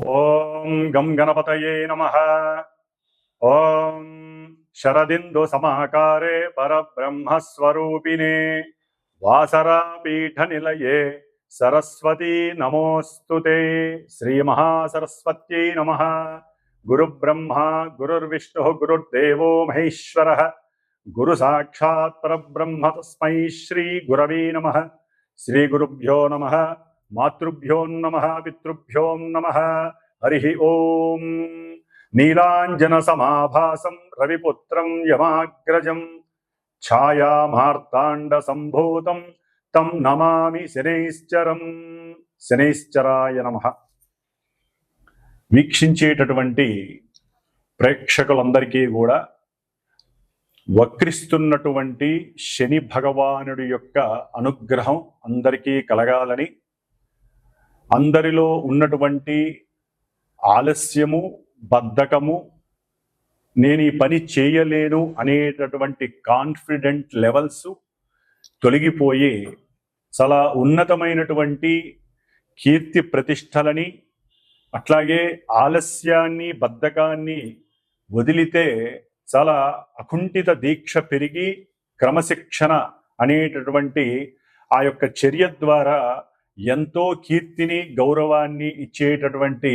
ఓం గం గణపతయే నమః. ఓం శరదిందు సమాకారే పరబ్రహ్మస్వరూపిణే వాసరాపీఠ నిలయే సరస్వతీ నమోస్తుతే. శ్రీ మహాసరస్వత్యై నమః. గురు బ్రహ్మ గురుర్విష్ణు గురుర్దేవో మహేశ్వరః. గురు సాక్షాత్ పరబ్రహ్మ తస్మై శ్రీ గురవే నమః. శ్రీ గురుభ్యో నమః. మాతృభ్యో నమః. పితృభ్యో నమః. హరి ఓం. నీలాంజన సమాభాసం రవిపుత్రం యమాగ్రజం ఛాయామార్తాండ సంభూతం తం నమామి శనైశ్చరం. శనైశ్చరాయ నమః. వీక్షించేటటువంటి ప్రేక్షకులందరికీ కూడా వక్రిస్తున్నటువంటి శని భగవానుడి యొక్క అనుగ్రహం అందరికీ కలగాలని, అందరిలో ఉన్నటువంటి ఆలస్యము, బద్ధకము, నేను ఈ పని చేయలేను అనేటటువంటి కాన్ఫిడెంట్ లెవెల్స్ తొలగిపోయి చాలా ఉన్నతమైనటువంటి కీర్తి ప్రతిష్టలని, అట్లాగే ఆలస్యాన్ని, బద్ధకాన్ని వదిలితే చాలా అకుంఠిత దీక్ష పెరిగి క్రమశిక్షణ అనేటటువంటి ఆ యొక్క చర్య ద్వారా ఎంతో కీర్తిని, గౌరవాన్ని ఇచ్చేటటువంటి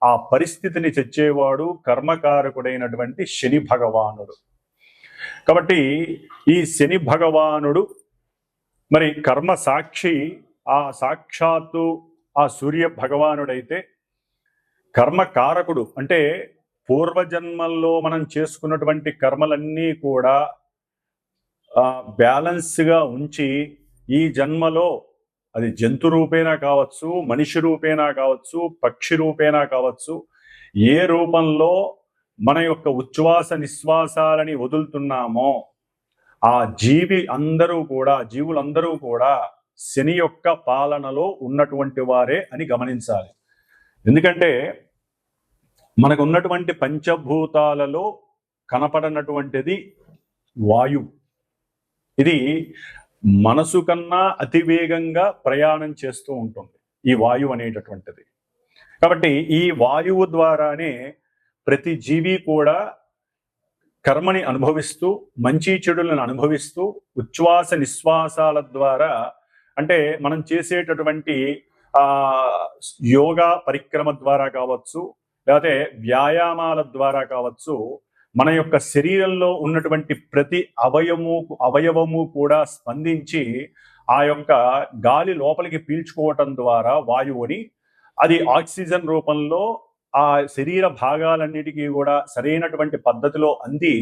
ఆ పరిస్థితిని తెచ్చేవాడు కర్మకారకుడైనటువంటి శని భగవానుడు. కాబట్టి ఈ శని భగవానుడు మరి కర్మ సాక్షి, ఆ సాక్షాత్తు ఆ సూర్య భగవానుడైతే కర్మకారకుడు అంటే పూర్వజన్మల్లో మనం చేసుకున్నటువంటి కర్మలన్నీ కూడా బ్యాలెన్స్గా ఉంచి ఈ జన్మలో అది జంతు రూపేణా కావచ్చు, మనిషి రూపేణా కావచ్చు, పక్షి రూపేణా కావచ్చు, ఏ రూపంలో మన యొక్క ఉచ్ఛ్వాస నిశ్వాసాలని వదులుతున్నామో ఆ జీవులందరూ కూడా శని యొక్క పాలనలో ఉన్నటువంటి వారే అని గమనించాలి. ఎందుకంటే మనకు ఉన్నటువంటి పంచభూతాలలో కనపడనటువంటిది వాయువు. ఇది మనసు కన్నా అతివేగంగా ప్రయాణం చేస్తూ ఉంటుంది ఈ వాయువు అనేటటువంటిది. కాబట్టి ఈ వాయువు ద్వారానే ప్రతి జీవి కూడా కర్మని అనుభవిస్తూ, మంచి చెడులను అనుభవిస్తూ, ఉచ్ఛ్వాస నిశ్వాసాల ద్వారా అంటే మనం చేసేటటువంటి యోగా పరిక్రమ ద్వారా కావచ్చు, లేకపోతే వ్యాయామాల ద్వారా కావచ్చు, మన యొక్క శరీరంలో ఉన్నటువంటి ప్రతి అవయవము కూడా స్పందించి ఆ యొక్క గాలి లోపలికి పీల్చుకోవటం ద్వారా వాయువుని అది ఆక్సిజన్ రూపంలో ఆ శరీర భాగాలన్నిటికీ కూడా సరైనటువంటి పద్ధతిలో అంది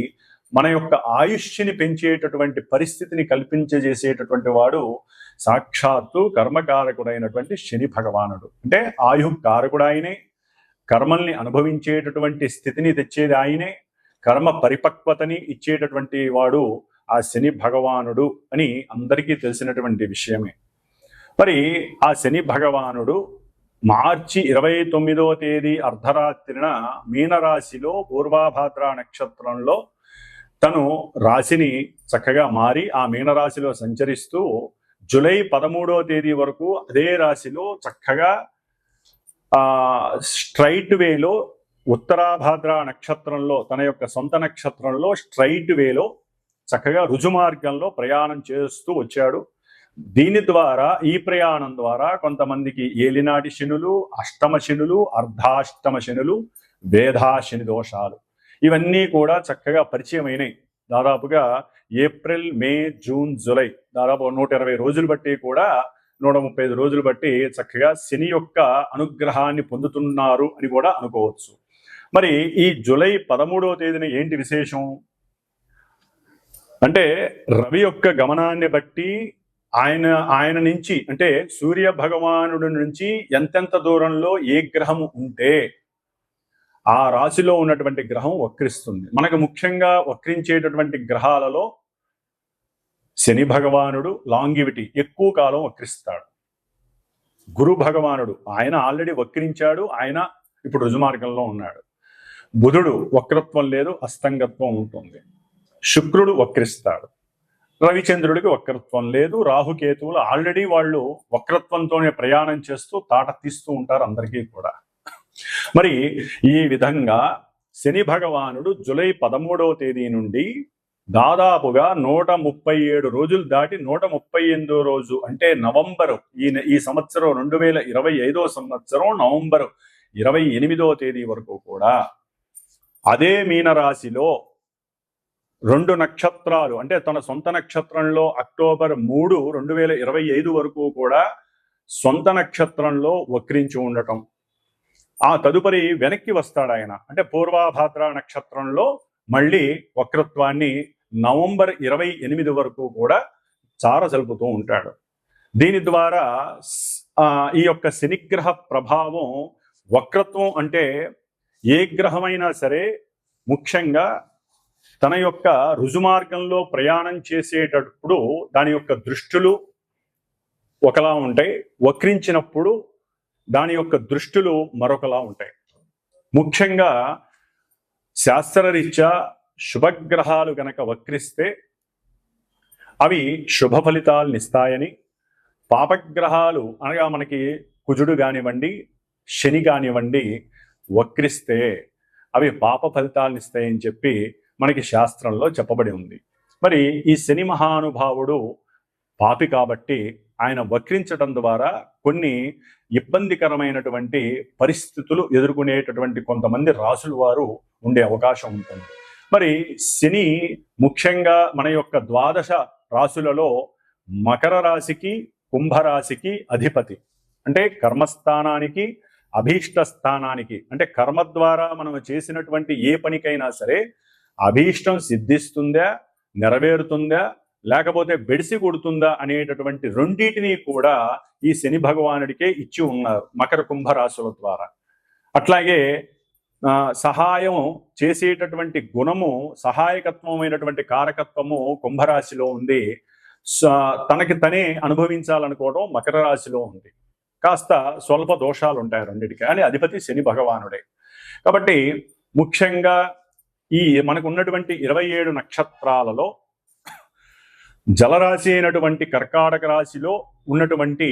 మన యొక్క ఆయుష్ని పెంచేటటువంటి పరిస్థితిని కల్పించేసేటటువంటి వాడు సాక్షాత్తు కర్మకారకుడైనటువంటి శని భగవానుడు. అంటే ఆయుకారకుడు ఆయనే, కర్మల్ని అనుభవించేటటువంటి స్థితిని తెచ్చేది ఆయనే, కర్మ పరిపక్వతని ఇచ్చేటటువంటి వాడు ఆ శని భగవానుడు అని అందరికీ తెలిసినటువంటి విషయమే. మరి ఆ శని భగవానుడు మార్చి 29వ తేదీ అర్ధరాత్రిన మీనరాశిలో పూర్వాభాద్ర నక్షత్రంలో తను రాశిని చక్కగా మారి ఆ మీనరాశిలో సంచరిస్తూ జూలై 13వ తేదీ వరకు అదే రాశిలో చక్కగా స్ట్రైట్ వేలో ఉత్తరాభాద్ర నక్షత్రంలో తన యొక్క సొంత నక్షత్రంలో స్ట్రైట్ వేలో చక్కగా రుజుమార్గంలో ప్రయాణం చేస్తూ వచ్చాడు. దీని ద్వారా, ఈ ప్రయాణం ద్వారా కొంతమందికి ఏలినాటి శనులు, అష్టమ శనులు, అర్ధాష్టమ శనులు, వేధాశని దోషాలు ఇవన్నీ కూడా చక్కగా పరిచయం అయినాయి. దాదాపుగా ఏప్రిల్, మే, జూన్, జూలై దాదాపు 120 రోజులు బట్టి కూడా 135 రోజులు బట్టి చక్కగా శని యొక్క అనుగ్రహాన్ని పొందుతున్నారు అని కూడా అనుకోవచ్చు. మరి ఈ జూలై 13వ తేదీన ఏంటి విశేషం అంటే, రవి యొక్క గమనాన్ని బట్టి ఆయన నుంచి అంటే సూర్య భగవానుడి నుంచి ఎంతెంత దూరంలో ఏ గ్రహము ఉంటే ఆ రాశిలో ఉన్నటువంటి గ్రహం వక్రిస్తుంది. మనకు ముఖ్యంగా వక్రించేటటువంటి గ్రహాలలో శని భగవానుడు లాంగివిటీ ఎక్కువ కాలం వక్రిస్తాడు. గురు భగవానుడు ఆయన ఆల్రెడీ వక్రించాడు, ఆయన ఇప్పుడు రుజుమార్గంలో ఉన్నాడు. బుధుడు వక్రత్వం లేదు, అస్తంగత్వం ఉంటుంది. శుక్రుడు వక్రిస్తాడు. రవిచంద్రుడికి వక్రత్వం లేదు. రాహుకేతువులు ఆల్రెడీ వాళ్ళు వక్రత్వంతోనే ప్రయాణం చేస్తూ తాట తీస్తూ ఉంటారు అందరికీ కూడా. మరి ఈ విధంగా శని భగవానుడు జూలై 13వ తేదీ నుండి దాదాపుగా 137 రోజులు దాటి 138వ రోజు అంటే నవంబరు ఈ సంవత్సరం 2025వ సంవత్సరం నవంబరు 28వ తేదీ వరకు కూడా అదే మీనరాశిలో 2 నక్షత్రాలు అంటే తన సొంత నక్షత్రంలో అక్టోబర్ 3, 2025 వరకు కూడా సొంత నక్షత్రంలో వక్రించి ఉండటం, ఆ తదుపరి వెనక్కి వస్తాడు ఆయన అంటే పూర్వాభాద్ర నక్షత్రంలో మళ్ళీ వక్రత్వాన్ని నవంబర్ 28 వరకు కూడా చారజలుపుతూ ఉంటాడు. దీని ద్వారా ఈ యొక్క శనిగ్రహ ప్రభావం వక్రత్వం అంటే ఏ గ్రహమైనా సరే ముఖ్యంగా తన యొక్క రుజుమార్గంలో ప్రయాణం చేసేటప్పుడు దాని యొక్క దృష్టులు ఒకలా ఉంటాయి, వక్రించినప్పుడు దాని యొక్క దృష్టులు మరొకలా ఉంటాయి. ముఖ్యంగా శాస్త్రరీత్యా శుభగ్రహాలు గనక వక్రిస్తే అవి శుభ ఫలితాలను ఇస్తాయని, పాపగ్రహాలు అనగా మనకి కుజుడు కానివ్వండి శని కానివ్వండి వక్రిస్తే అవి పాప ఫలితాలను ఇస్తాయని చెప్పి మనకి శాస్త్రంలో చెప్పబడి ఉంది. మరి ఈ శని మహానుభావుడు పాపి కాబట్టి ఆయన వక్రించడం ద్వారా కొన్ని ఇబ్బందికరమైనటువంటి పరిస్థితులు ఎదుర్కొనేటటువంటి కొంతమంది రాసుల వారు ఉండే అవకాశం ఉంటుంది. మరి శని ముఖ్యంగా మన యొక్క 12 రాశులలో మకర రాశికి కుంభరాశికి అధిపతి, అంటే కర్మస్థానానికి అభీష్ట స్థానానికి, అంటే కర్మ ద్వారా మనం చేసినటువంటి ఏ పనికైనా సరే అభీష్టం సిద్ధిస్తుందా, నెరవేరుతుందా, లేకపోతే బెడిసి కొడుతుందా అనేటటువంటి రెండింటినీ కూడా ఈ శని భగవానుడికే ఇచ్చి ఉన్నారు మకర కుంభరాశుల ద్వారా. అట్లాగే సహాయం చేసేటటువంటి గుణము, సహాయకత్వమైనటువంటి కారకత్వము కుంభరాశిలో ఉంది, తనకి తనే అనుభవించాలనుకోవడం మకర రాశిలో ఉంది. కాస్త స్వల్ప దోషాలు ఉంటాయి రెండింటికి, కానీ అధిపతి శని భగవానుడే. కాబట్టి ముఖ్యంగా ఈ మనకు ఉన్నటువంటి 27 నక్షత్రాలలో జలరాశి అయినటువంటి కర్కాటక రాశిలో ఉన్నటువంటి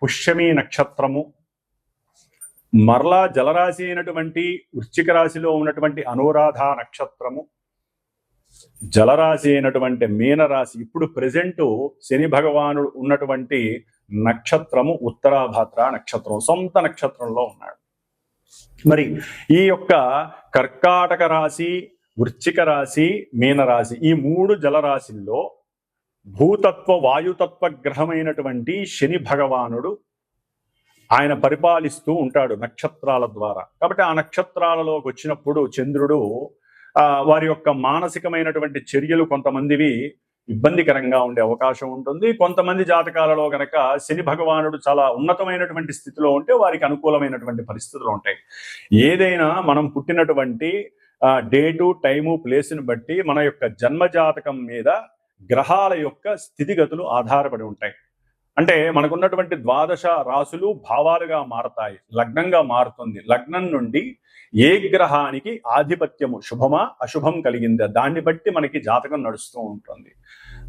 పుష్యమి నక్షత్రము, మరలా జలరాశి అయినటువంటి వృశ్చిక రాశిలో ఉన్నటువంటి అనురాధ నక్షత్రము, జలరాశి అయినటువంటి మీనరాశి, ఇప్పుడు ప్రెజెంట్ శని భగవానుడు ఉన్నటువంటి నక్షత్రము ఉత్తరాభాద్ర నక్షత్రం, సొంత నక్షత్రంలో ఉన్నాడు. మరి ఈ యొక్క కర్కాటక రాశి, వృశ్చిక రాశి, మీనరాశి ఈ 3 జలరాశుల్లో భూతత్వ వాయుతత్వ గ్రహమైనటువంటి శని భగవానుడు ఆయన పరిపాలిస్తూ ఉంటాడు నక్షత్రాల ద్వారా. కాబట్టి ఆ నక్షత్రాలలోకి వచ్చినప్పుడు చంద్రుడు వారి యొక్క మానసికమైనటువంటి చర్యలు కొంతమందివి ఇబ్బందికరంగా ఉండే అవకాశం ఉంటుంది. కొంతమంది జాతకాలలో గనక శని భగవానుడు చాలా ఉన్నతమైనటువంటి స్థితిలో ఉంటే వారికి అనుకూలమైనటువంటి పరిస్థితులు ఉంటాయి. ఏదైనా మనం పుట్టినటువంటి డేటు, టైము, ప్లేస్ని బట్టి మన యొక్క జన్మజాతకం మీద గ్రహాల యొక్క స్థితిగతులు ఆధారపడి ఉంటాయి. అంటే మనకున్నటువంటి 12 రాశులు భావాలుగా మారతాయి, లగ్నంగా మారుతుంది. లగ్నం నుండి ఏ గ్రహానికి ఆధిపత్యము శుభమా అశుభం కలిగిందా దాన్ని బట్టి మనకి జాతకం నడుస్తూ ఉంటుంది.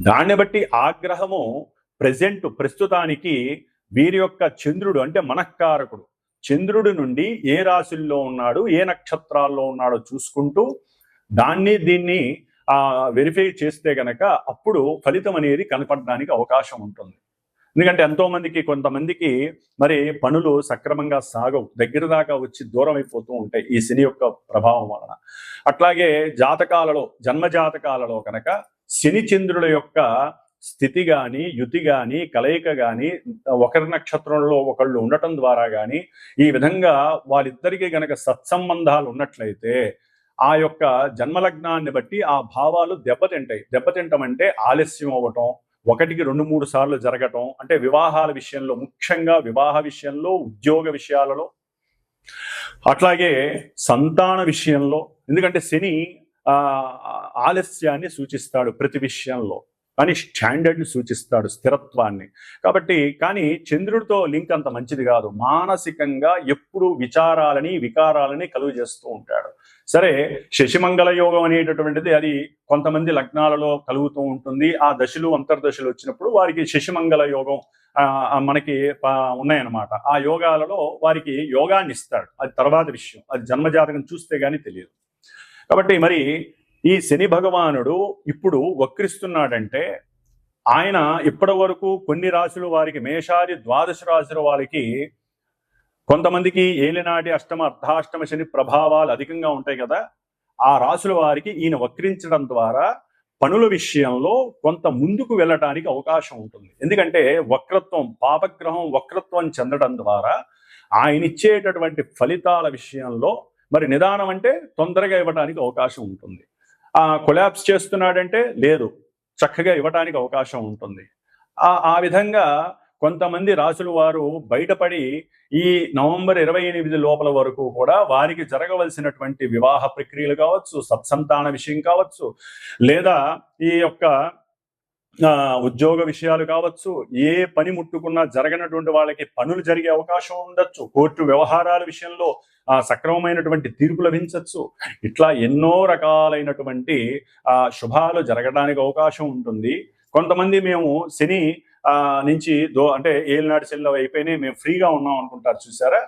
దాన్ని బట్టి ఆ గ్రహము ప్రస్తుతానికి వీరి యొక్క చంద్రుడు అంటే మనఃకారకుడు, చంద్రుడి నుండి ఏ రాశుల్లో ఉన్నాడు, ఏ నక్షత్రాల్లో ఉన్నాడో చూసుకుంటూ దీన్ని వెరిఫై చేస్తే గనక అప్పుడు ఫలితం అనేది కనపడడానికి అవకాశం ఉంటుంది. ఎందుకంటే కొంతమందికి మరి పనులు సక్రమంగా సాగవు, దగ్గర దాకా వచ్చి దూరం అయిపోతూ ఉంటాయి ఈ శని యొక్క ప్రభావం వలన. అట్లాగే జాతకాలలో, జన్మ జాతకాలలో కనుక శని చంద్రుల యొక్క స్థితి కానీ, యుతి కానీ, కలయిక కానీ, ఒకరి నక్షత్రంలో ఒకళ్ళు ఉండటం ద్వారా కానీ ఈ విధంగా వాళ్ళిద్దరికీ గనక సత్సంబంధాలు ఉన్నట్లయితే ఆ యొక్క జన్మలగ్నాన్ని బట్టి ఆ భావాలు దెబ్బతింటాయి. దెబ్బతింటం అంటే ఆలస్యం అవ్వటం, 1కి 2-3 సార్లు జరగటం, అంటే వివాహాల విషయంలో, ముఖ్యంగా వివాహ విషయంలో, ఉద్యోగ విషయాలలో, అట్లాగే సంతాన విషయంలో. ఎందుకంటే శని ఆలస్యాన్ని సూచిస్తాడు ప్రతి విషయంలో. అని స్టాండర్డ్ని సూచిస్తాడు, స్థిరత్వాన్ని. కాబట్టి కానీ చంద్రుడితో లింక్ అంత మంచిది కాదు. మానసికంగా ఎప్పుడు విచారాలని వికారాలని కలుగు చేస్తూ ఉంటాడు. సరే, శశిమంగళ యోగం అనేటటువంటిది అది కొంతమంది లగ్నాలలో కలుగుతూ ఉంటుంది. ఆ దశలు అంతర్దశలు వచ్చినప్పుడు వారికి శశిమంగళ యోగం మనకి ఉన్నాయన్నమాట. ఆ యోగాలలో వారికి యోగాన్ని ఇస్తాడు. అది తర్వాత విషయం, అది జన్మజాతకం చూస్తే గానీ తెలియదు. కాబట్టి మరి ఈ శని భగవానుడు ఇప్పుడు వక్రిస్తున్నాడంటే ఆయన ఇప్పటి వరకు కొన్ని రాశులు వారికి, మేషాది ద్వాదశ రాశుల వారికి, కొంతమందికి ఏలినాటి అష్టమ అర్ధాష్టమ శని ప్రభావాలు అధికంగా ఉంటాయి కదా, ఆ రాశుల వారికి ఈయన వక్రించడం ద్వారా పనుల విషయంలో కొంత ముందుకు వెళ్ళటానికి అవకాశం ఉంటుంది. ఎందుకంటే వక్రత్వం, పాపగ్రహం వక్రత్వం చెందడం ద్వారా ఆయన ఇచ్చేటటువంటి ఫలితాల విషయంలో మరి నిదానం అంటే తొందరగా ఇవ్వడానికి అవకాశం ఉంటుంది. కొలాప్స్ చేస్తున్నాడంటే లేదు, చక్కగా ఇవ్వటానికి అవకాశం ఉంటుంది. ఆ విధంగా కొంతమంది రాసుల వారు బయటపడి ఈ నవంబర్ 28 లోపల వరకు కూడా వారికి జరగవలసినటువంటి వివాహ ప్రక్రియలు కావచ్చు, సత్సంతాన విషయం కావచ్చు, లేదా ఈ యొక్క ఉద్యోగ విషయాలు కావచ్చు, ఏ పని ముట్టుకున్నా జరగనటువంటి వాళ్ళకి పనులు జరిగే అవకాశం ఉండొచ్చు, కోర్టు వ్యవహారాల విషయంలో సక్రమమైనటువంటి తీర్పు లభించవచ్చు. ఇట్లా ఎన్నో రకాలైనటువంటి శుభాలు జరగడానికి అవకాశం ఉంటుంది. కొంతమంది మేము శని నుంచి అంటే ఏలినాటి శనిలో అయిపోయినాయి, మేము ఫ్రీగా ఉన్నాం అనుకుంటారు చూసారా.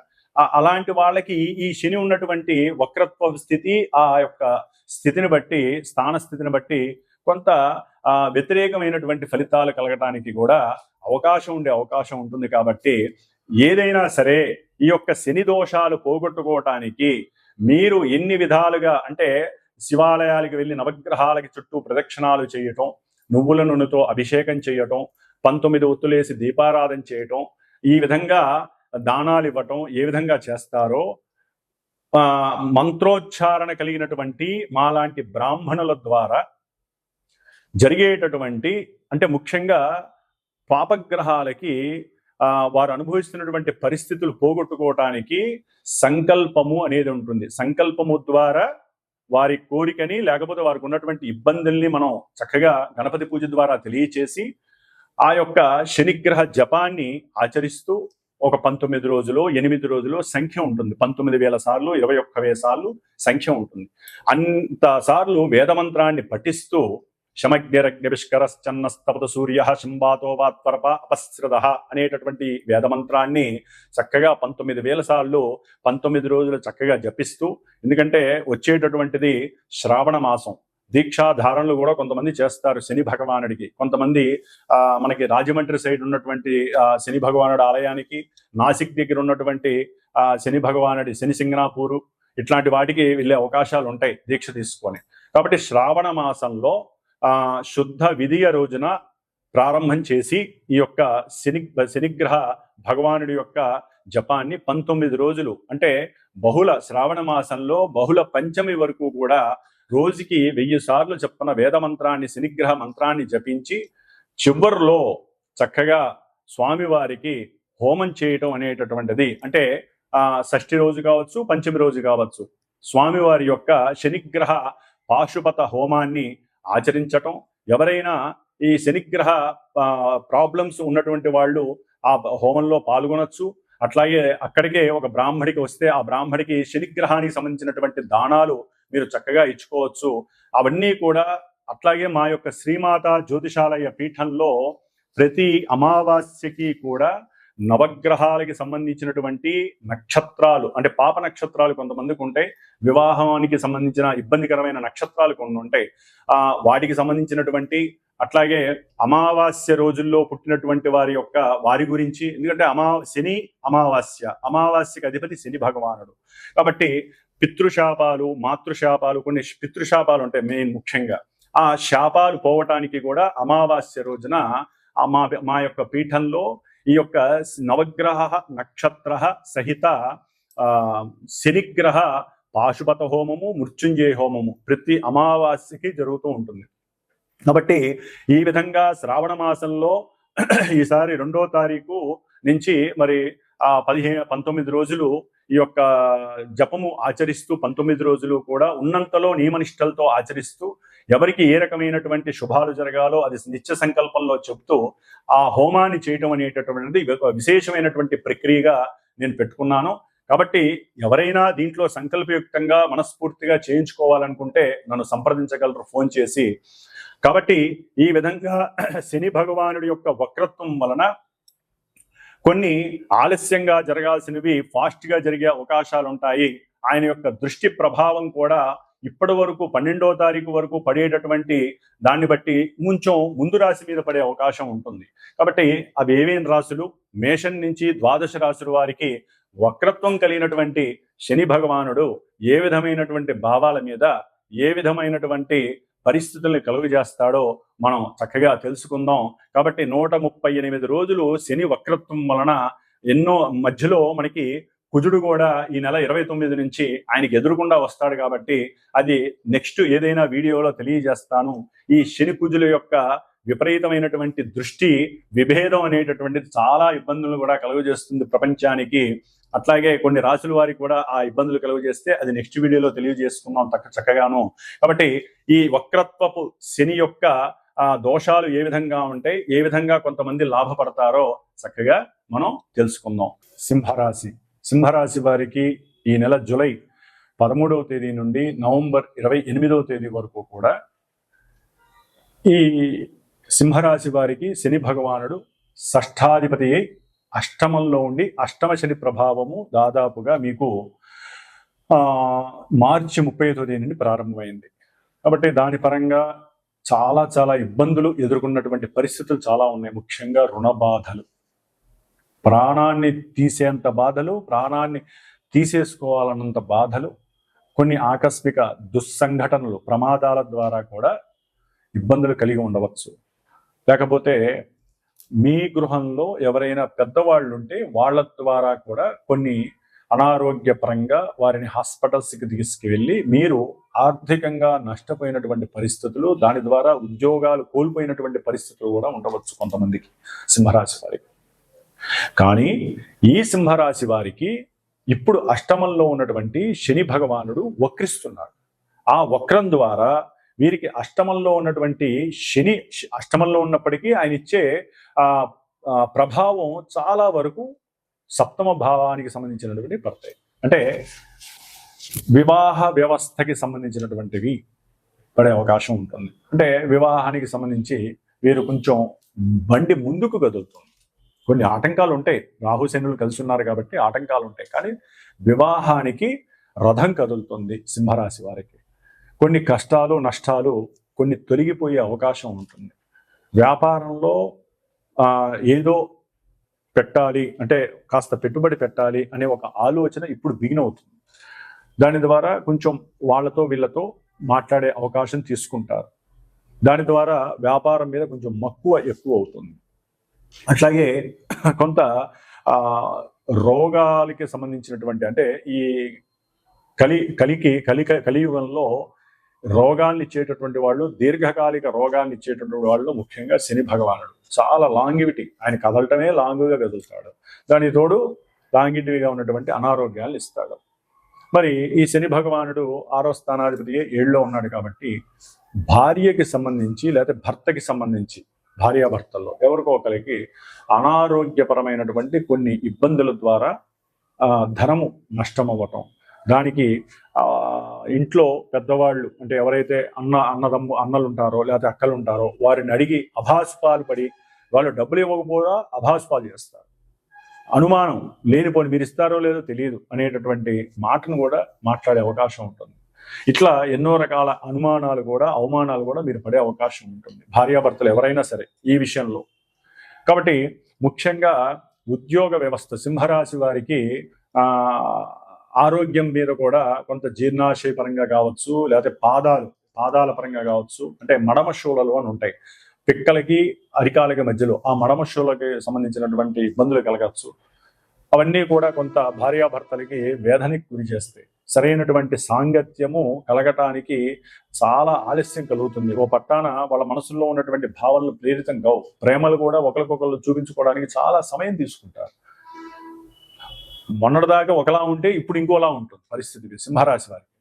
అలాంటి వాళ్ళకి ఈ శని ఉన్నటువంటి వక్రత్వ స్థితి, ఆ యొక్క స్థితిని బట్టి, స్థాన స్థితిని బట్టి కొంత వ్యతిరేకమైనటువంటి ఫలితాలు కలగటానికి కూడా ఉండే అవకాశం ఉంటుంది. కాబట్టి ఏదైనా సరే ఈ యొక్క శని దోషాలు పోగొట్టుకోవటానికి మీరు ఎన్ని విధాలుగా అంటే శివాలయాలకు వెళ్ళి నవగ్రహాలకి చుట్టూ ప్రదక్షిణాలు చేయటం, నువ్వుల నూనెతో అభిషేకం చేయటం, 19 ఒత్తులేసి దీపారాధన చేయటం, ఈ విధంగా దానాలు ఇవ్వటం ఏ విధంగా చేస్తారో మంత్రోచ్చారణ కలిగినటువంటి మాలాంటి బ్రాహ్మణుల ద్వారా జరిగేటటువంటి, అంటే ముఖ్యంగా పాపగ్రహాలకి వారు అనుభవిస్తున్నటువంటి పరిస్థితులు పోగొట్టుకోవటానికి సంకల్పము అనేది ఉంటుంది. సంకల్పము ద్వారా వారి కోరికని, లేకపోతే వారికి ఉన్నటువంటి ఇబ్బందుల్ని మనం చక్కగా గణపతి పూజ ద్వారా తెలియచేసి ఆ యొక్క శనిగ్రహ జపాన్ని ఆచరిస్తూ ఒక 19 రోజులు 8 రోజులు సంఖ్య ఉంటుంది. 19,000 సార్లు 21,000 సార్లు సంఖ్య ఉంటుంది. అంత సార్లు వేదమంత్రాన్ని పఠిస్తూ శమగ్నిరగ్నివిష్కరశ్చన్నస్తపత సూర్య శంబాతో వాత్పరప అపశ్రద అనేటటువంటి వేదమంత్రాన్ని చక్కగా 19,000 సార్లు 19 రోజులు చక్కగా జపిస్తూ, ఎందుకంటే వచ్చేటటువంటిది శ్రావణ మాసం, దీక్షాధారణలు కూడా కొంతమంది చేస్తారు శని భగవానుడికి. కొంతమంది మనకి రాజమండ్రి సైడ్ ఉన్నటువంటి శని భగవానుడి ఆలయానికి, నాసిక్ దగ్గర ఉన్నటువంటి శని భగవానుడి శని సింగనాపూరు ఇట్లాంటి వాటికి వెళ్ళే అవకాశాలు ఉంటాయి దీక్ష తీసుకొని. కాబట్టి శ్రావణ మాసంలో శుద్ధ విధియ రోజున ప్రారంభం చేసి ఈ యొక్క శనిగ్రహ భగవానుడి యొక్క జపాన్ని 19 రోజులు, అంటే బహుళ శ్రావణ మాసంలో బహుళ పంచమి వరకు కూడా రోజుకి 1000 సార్లు చెప్పిన వేదమంత్రాన్ని, శనిగ్రహ మంత్రాన్ని జపించి చివరిలో చక్కగా స్వామివారికి హోమం చేయటం అనేటటువంటిది, అంటే షష్ఠి రోజు కావచ్చు, పంచమి రోజు కావచ్చు, స్వామివారి యొక్క శనిగ్రహ పాశుపత హోమాన్ని ఆచరించటం. ఎవరైనా ఈ శనిగ్రహ ప్రాబ్లమ్స్ ఉన్నటువంటి వాళ్ళు ఆ హోమంలో పాల్గొనొచ్చు. అట్లాగే అక్కడికే ఒక బ్రాహ్మడికి వస్తే ఆ బ్రాహ్మడికి శనిగ్రహానికి సంబంధించినటువంటి దానాలు మీరు చక్కగా ఇచ్చుకోవచ్చు. అవన్నీ కూడా అట్లాగే మా యొక్క శ్రీమాత జ్యోతిషాలయ పీఠంలో ప్రతి అమావాస్యకి కూడా నవగ్రహాలకి సంబంధించినటువంటి నక్షత్రాలు, అంటే పాప నక్షత్రాలు కొంతమందికి ఉంటాయి, వివాహానికి సంబంధించిన ఇబ్బందికరమైన నక్షత్రాలు కొన్ని ఉంటాయి, వాటికి సంబంధించినటువంటి, అట్లాగే అమావాస్య రోజుల్లో పుట్టినటువంటి వారి గురించి, ఎందుకంటే శని అమావాస్యకి అధిపతి శని భగవానుడు. కాబట్టి పితృశాపాలు, మాతృశాపాలు, కొన్ని పితృశాపాలు ఉంటాయి మెయిన్ ముఖ్యంగా. ఆ శాపాలు పోవటానికి కూడా అమావాస్య రోజున మా యొక్క పీఠంలో ఈ యొక్క నవగ్రహ నక్షత్ర సహిత శనిగ్రహ పాశుపత హోమము, మృత్యుంజయ హోమము ప్రతి అమావాస్యకి జరుగుతూ ఉంటుంది. కాబట్టి ఈ విధంగా శ్రావణ మాసంలో ఈసారి 2వ తారీఖు నుంచి మరి 19 రోజులు ఈ యొక్క జపము ఆచరిస్తూ 19 రోజులు కూడా ఉన్నంతలో నియమనిష్టలతో ఆచరిస్తూ ఎవరికి ఏ రకమైనటువంటి శుభాలు జరగాలో అది నిత్య సంకల్పంలో చెప్తూ ఆ హోమాన్ని చేయటం అనేటటువంటిది ఒక విశేషమైనటువంటి ప్రక్రియగా నేను పెట్టుకున్నాను. కాబట్టి ఎవరైనా దీంట్లో సంకల్పయుక్తంగా మనస్ఫూర్తిగా చేయించుకోవాలనుకుంటే నన్ను సంప్రదించగలరు ఫోన్ చేసి. కాబట్టి ఈ విధంగా శని భగవానుడి యొక్క వక్రత్వం వలన కొన్ని ఆలస్యంగా జరగాల్సినవి ఫాస్ట్గా జరిగే అవకాశాలు ఉంటాయి. ఆయన యొక్క దృష్టి ప్రభావం కూడా ఇప్పటి వరకు 12వ తారీఖు వరకు పడేటటువంటి దాన్ని బట్టి కొంచెం ముందు రాశి మీద పడే అవకాశం ఉంటుంది. కాబట్టి అవి ఏమేం రాశులు, మేషం నుంచి ద్వాదశ రాశుల వారికి వక్రత్వం కలిగినటువంటి శని భగవానుడు ఏ విధమైనటువంటి భావాల మీద ఏ విధమైనటువంటి పరిస్థితుల్ని కలుగజేస్తాడో మనం చక్కగా తెలుసుకుందాం. కాబట్టి 138 రోజులు శని వక్రత్వం వలన ఎన్నో మధ్యలో మనకి కుజుడు కూడా ఈ నెల 29 నుంచి ఆయనకి ఎదురుకుండా వస్తాడు. కాబట్టి అది నెక్స్ట్ ఏదైనా వీడియోలో తెలియజేస్తాను. ఈ శని కుజుల యొక్క విపరీతమైనటువంటి దృష్టి విభేదం అనేటటువంటిది చాలా ఇబ్బందులు కూడా కలుగజేస్తుంది ప్రపంచానికి. అట్లాగే కొన్ని రాశుల వారికి కూడా ఆ ఇబ్బందులు కలుగజేస్తే అది నెక్స్ట్ వీడియోలో తెలియజేసుకున్నాం చక్కగాను. కాబట్టి ఈ వక్రత్వపు శని యొక్క దోషాలు ఏ విధంగా ఉంటాయి, ఏ విధంగా కొంతమంది లాభపడతారో చక్కగా మనం తెలుసుకుందాం. సింహరాశి వారికి ఈ నెల జూలై 13వ తేదీ నుండి నవంబర్ 28వ తేదీ వరకు కూడా ఈ సింహరాశి వారికి శని భగవానుడు షష్ఠాధిపతి అయి అష్టమంలో ఉండి అష్టమ శని ప్రభావము దాదాపుగా మీకు మార్చి 30వ తేదీ నుండి ప్రారంభమైంది. కాబట్టి దాని పరంగా చాలా ఇబ్బందులు ఎదుర్కొన్నటువంటి పరిస్థితులు చాలా ఉన్నాయి. ముఖ్యంగా రుణ బాధలు, ప్రాణాన్ని తీసేంత బాధలు, ప్రాణాన్ని తీసేసుకోవాలన్నంత బాధలు, కొన్ని ఆకస్మిక దుస్సంఘటనలు, ప్రమాదాల ద్వారా కూడా ఇబ్బందులు కలిగి ఉండవచ్చు. లేకపోతే మీ గృహంలో ఎవరైనా పెద్దవాళ్ళు ఉంటే వాళ్ళ ద్వారా కూడా కొన్ని అనారోగ్యపరంగా వారిని హాస్పిటల్స్కి తీసుకువెళ్ళి మీరు ఆర్థికంగా నష్టపోయినటువంటి పరిస్థితులు, దాని ద్వారా ఉద్యోగాలు కోల్పోయినటువంటి పరిస్థితులు కూడా ఉండవచ్చు కొంతమందికి సింహరాశి వారికి. కానీ ఈ సింహరాశి వారికి ఇప్పుడు అష్టమంలో ఉన్నటువంటి శని భగవానుడు వక్రిస్తున్నాడు. ఆ వక్రం ద్వారా వీరికి అష్టమంలో ఉన్నటువంటి శని అష్టమంలో ఉన్నప్పటికీ ఆయన ఇచ్చే ప్రభావం చాలా వరకు సప్తమ భావానికి సంబంధించినటువంటి పడతాయి. అంటే వివాహ వ్యవస్థకి సంబంధించినటువంటివి పడే అవకాశం ఉంటుంది. అంటే వివాహానికి సంబంధించి వీరు కొంచెం బండి ముందుకు కదులుతుంది. కొన్ని ఆటంకాలు ఉంటాయి, రాహు శనులు కలిసి ఉన్నారు కాబట్టి ఆటంకాలు ఉంటాయి. కానీ వివాహానికి రథం కదులుతుంది సింహరాశి వారికి. కొన్ని కష్టాలు నష్టాలు కొన్ని తొలగిపోయే అవకాశం ఉంటుంది. వ్యాపారంలో ఏదో పెట్టాలి అంటే కాస్త పెట్టుబడి పెట్టాలి అనే ఒక ఆలోచన ఇప్పుడు బిగిన్ అవుతుంది. దాని ద్వారా కొంచెం వాళ్ళతో వీళ్ళతో మాట్లాడే అవకాశం తీసుకుంటారు. దాని ద్వారా వ్యాపారం మీద కొంచెం మక్కువ ఎక్కువ అవుతుంది. అట్లాగే కొంత రోగాలకి సంబంధించినటువంటి అంటే ఈ కలియుగంలో రోగాల్ని ఇచ్చేటటువంటి వాళ్ళు, దీర్ఘకాలిక రోగాల్ని ఇచ్చేటటువంటి వాళ్ళు ముఖ్యంగా శని భగవానుడు. చాలా లాంగివిటీ, ఆయన కదలటమే లాంగుగా కదులుతాడు. దాని తోడు లాంగిటివిగా ఉన్నటువంటి అనారోగ్యాలను ఇస్తాడు. మరి ఈ శని భగవానుడు 6వ స్థానాధిపతి 7లో ఉన్నాడు. కాబట్టి భార్యకి సంబంధించి లేకపోతే భర్తకి సంబంధించి భార్యాభర్తల్లో ఎవరికో ఒకరికి అనారోగ్యపరమైనటువంటి కొన్ని ఇబ్బందుల ద్వారా ధనము నష్టం అవ్వటం, దానికి ఇంట్లో పెద్దవాళ్ళు అంటే ఎవరైతే అన్నలు ఉంటారో లేకపోతే అక్కలు ఉంటారో వారిని అడిగి అభాసుపాలు పడి వాళ్ళు డబ్బులు ఇవ్వకపోగా అభాసుపాలు చేస్తారు. అనుమానం లేనిపోని మీరు ఇస్తారో లేదో తెలియదు అనేటటువంటి మాటను కూడా మాట్లాడే అవకాశం ఉంటుంది. ఇట్లా ఎన్నో రకాల అనుమానాలు కూడా అవమానాలు కూడా మీరు పడే అవకాశం ఉంటుంది భార్యాభర్తలు ఎవరైనా సరే ఈ విషయంలో. కాబట్టి ముఖ్యంగా ఉద్యోగ వ్యవస్థ సింహరాశి వారికి ఆరోగ్యం మీద కూడా కొంత జీర్ణాశయ పరంగా కావచ్చు, లేకపోతే పాదాల పరంగా కావచ్చు. అంటే మడమ శూలలు అని ఉంటాయి, పిక్కలకి అరికాలకి మధ్యలో ఆ మడమ శూలకి సంబంధించినటువంటి ఇబ్బందులు కలగచ్చు. అవన్నీ కూడా కొంత భార్యాభర్తలకి వేదనకి గురి చేస్తాయి. సరైనటువంటి సాంగత్యము కలగటానికి చాలా ఆలస్యం కలుగుతుంది. ఓ పట్టాన వాళ్ళ మనసులో ఉన్నటువంటి భావనలు ప్రేరితం కావు. ప్రేమలు కూడా ఒకరికొకరు చూపించుకోవడానికి చాలా సమయం తీసుకుంటారు. మొన్నటిదాకా ఒకలా ఉంటే ఇప్పుడు ఇంకోలా ఉంటుంది పరిస్థితి సింహరాశి వారికి.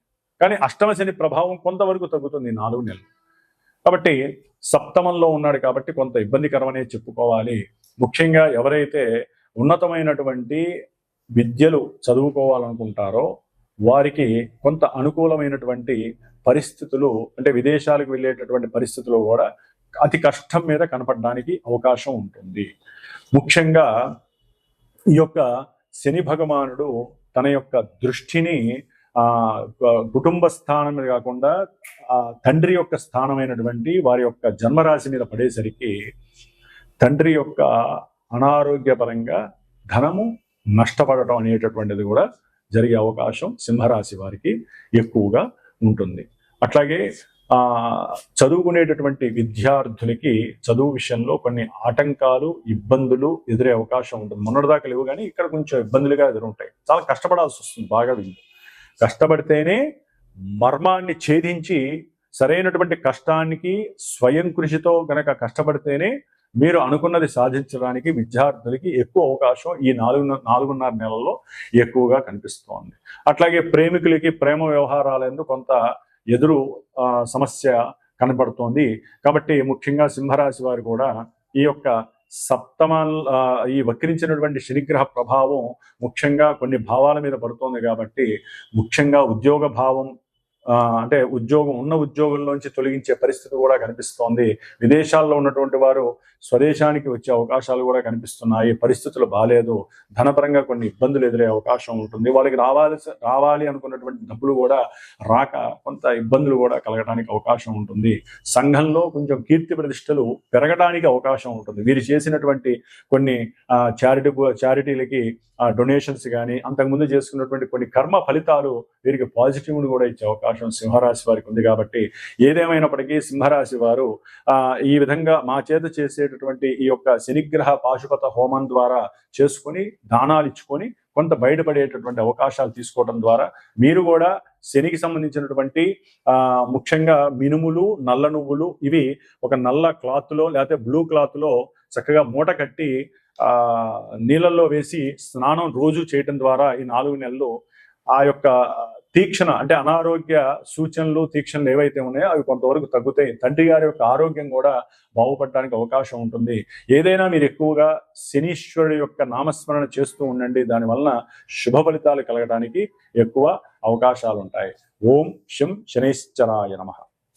కానీ అష్టమ శని ప్రభావం కొంతవరకు తగ్గుతుంది 4 నెలలు. కాబట్టి సప్తమంలో ఉన్నాడు కాబట్టి కొంత ఇబ్బందికరమనే చెప్పుకోవాలి. ముఖ్యంగా ఎవరైతే ఉన్నతమైనటువంటి విద్యలు చదువుకోవాలనుకుంటారో వారికి కొంత అనుకూలమైనటువంటి పరిస్థితులు, అంటే విదేశాలకు వెళ్ళేటటువంటి పరిస్థితులు కూడా అతి కష్టం మీద కనపడడానికి అవకాశం ఉంటుంది. ముఖ్యంగా ఈ యొక్క శని భగవానుడు తన యొక్క దృష్టిని కుటుంబ స్థానం మీద కాకుండా తండ్రి యొక్క స్థానమైనటువంటి వారి యొక్క జన్మరాశి మీద పడేసరికి తండ్రి యొక్క అనారోగ్యపరంగా ధనము నష్టపడటం అనేటటువంటిది కూడా జరిగే అవకాశం సింహరాశి వారికి ఎక్కువగా ఉంటుంది. అట్లాగే చదువుకునేటటువంటి విద్యార్థులకి చదువు విషయంలో కొన్ని ఆటంకాలు, ఇబ్బందులు ఎదురే అవకాశం ఉంటుంది. మొన్నటిదాకా లేవు కానీ ఇక్కడ కొంచెం ఇబ్బందులుగా ఎదురుంటాయి. చాలా కష్టపడాల్సి వస్తుంది. బాగా కష్టపడితేనే మర్మాన్ని ఛేదించి సరైనటువంటి కష్టానికి స్వయం కృషితో గనక కష్టపడితేనే మీరు అనుకున్నది సాధించడానికి విద్యార్థులకి ఎక్కువ అవకాశం ఈ 4.5 నెలల్లో ఎక్కువగా కనిపిస్తోంది. అట్లాగే ప్రేమికులకి ప్రేమ వ్యవహారాలందు కొంత ఎదురు సమస్య కనబడుతోంది. కాబట్టి ముఖ్యంగా సింహరాశి వారు కూడా ఈ యొక్క ఈ వక్రించినటువంటి శనిగ్రహ ప్రభావం ముఖ్యంగా కొన్ని భావాల మీద పడుతోంది. కాబట్టి ముఖ్యంగా ఉద్యోగ భావం, అంటే ఉన్న ఉద్యోగంలోంచి తొలగించే పరిస్థితి కూడా కనిపిస్తోంది. విదేశాల్లో ఉన్నటువంటి వారు స్వదేశానికి వచ్చే అవకాశాలు కూడా కనిపిస్తున్నాయి. పరిస్థితులు బాగాలేదు, ధనపరంగా కొన్ని ఇబ్బందులు ఎదురే అవకాశం ఉంటుంది. వాళ్ళకి రావాలి అనుకున్నటువంటి డబ్బులు కూడా రాక కొంత ఇబ్బందులు కూడా కలగడానికి అవకాశం ఉంటుంది. సంఘంలో కొంచెం కీర్తి ప్రతిష్టలు పెరగడానికి అవకాశం ఉంటుంది. వీరు చేసినటువంటి కొన్ని చారిటీలకి డొనేషన్స్ కానీ అంతకుముందు చేసుకున్నటువంటి కొన్ని కర్మ ఫలితాలు వీరికి పాజిటివ్ని కూడా ఇచ్చే అవకాశం సింహరాశి వారికి ఉంది. కాబట్టి ఏదేమైనప్పటికీ సింహరాశి వారు ఈ విధంగా మా చేత చేసేటటువంటి ఈ యొక్క శనిగ్రహ పాశుపత హోమం ద్వారా చేసుకొని దానాలు ఇచ్చుకొని కొంత బయటపడేటటువంటి అవకాశాలు తీసుకోవడం ద్వారా మీరు కూడా శనికి సంబంధించినటువంటి ముఖ్యంగా మినుములు, నల్ల నువ్వులు ఇవి ఒక నల్ల క్లాత్లో లేకపోతే బ్లూ క్లాత్లో చక్కగా మూట కట్టి నీళ్ళల్లో వేసి స్నానం రోజు చేయటం ద్వారా ఈ 4 నెలలు ఆ యొక్క తీక్షణ, అంటే అనారోగ్య సూచనలు, తీక్షణలు ఏవైతే ఉన్నాయో అవి కొంతవరకు తగ్గుతాయి. తండ్రి గారి యొక్క ఆరోగ్యం కూడా బాగుపడడానికి అవకాశం ఉంటుంది. ఏదైనా మీరు ఎక్కువగా శనీశ్వరుడు యొక్క నామస్మరణ చేస్తూ ఉండండి. దానివల్ల శుభ ఫలితాలు కలగడానికి ఎక్కువ అవకాశాలు ఉంటాయి. ఓం శం శనైశ్చరాయ నమః.